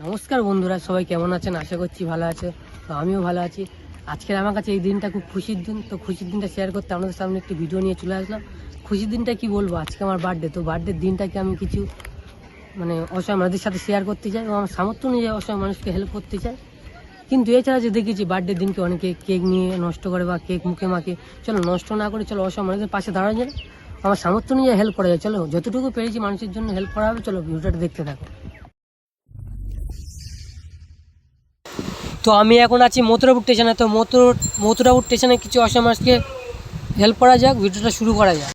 নমস্কার বন্ধুরা, সবাই কেমন আছেন? আশা করছি ভালো আছে। তো আমিও ভালো আছি। আজকের আমার কাছে এই দিনটা খুব খুশির দিন। তো খুশির দিনটা শেয়ার করতে আপনাদের সামনে একটি ভিডিও নিয়ে চলে আসলাম। খুশির দিনটা কি বলবো, আজকে আমার বার্থডে। তো বার্থডের দিনটাকে আমি কিছু অসহায় মানুষদের সাথে শেয়ার করতে চাই এবং আমার সামর্থ্য অনুযায়ী অসহায় মানুষকে হেল্প করতে চাই। কিন্তু এছাড়া যে দেখেছি বার্থডের দিনকে অনেকে কেক নিয়ে নষ্ট করে বা কেক মুখে মাখে, চলো নষ্ট না করে চলো অসহায় মানুষদের পাশে দাঁড়ানো যায়। আমার সামর্থ্য অনুযায়ী হেল্প করা যায়, চলো যতটুকু পেরেছি মানুষের জন্য হেল্প করা হবে। চলো ভিডিওটা দেখতে থাকো। তো আমি এখন আছি মথুরাপুর স্টেশনে। তো মথুরাপুর স্টেশনে কিছু অসহায় মানুষকে হেল্প করা যাক, ভিডিওটা শুরু করা যাক।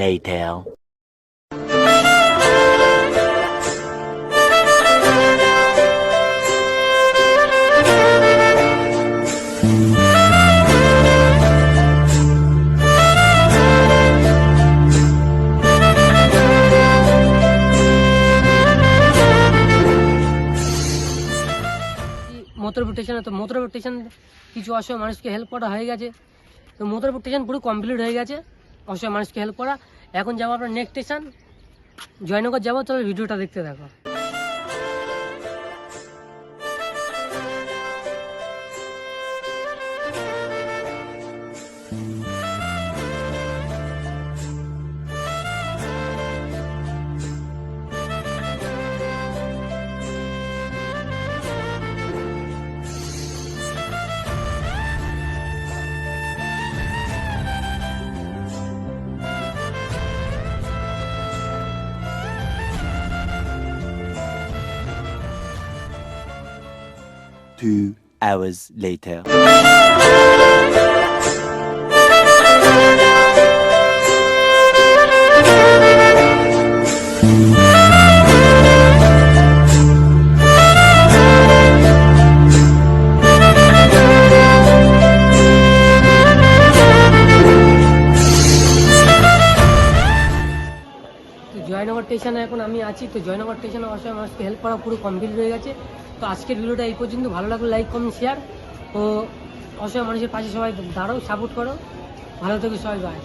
Later. মথুরাপুর স্টেশনে, তো মথুরাপুর স্টেশন কিছু অসহায় মানুষকে হেল্প করা হয়ে গেছে। তো মথুরাপুর স্টেশন পুরো কমপ্লিট হয়ে গেছে অসহায় মানুষকে হেল্প করা। এখন যাবো আপনার নেক্সট স্টেশন জয়নগর যাবো। তবে ভিডিওটা দেখতে থাকো। Two hours later. জয়নগর স্টেশনে এখন আমি আছি। তো জয়নগর স্টেশনে অসহায় মানুষকে হেল্প করা পুরো কমপ্লিট হয়ে গেছে। তো আজকের ভিডিওটা এই পর্যন্ত। ভালো লাগলে লাইক কমেন্ট শেয়ার। ও অসহায় মানুষের পাশে সবাই দাঁড়াও, সাপোর্ট করো। ভালো থেকো সবাই, বাই।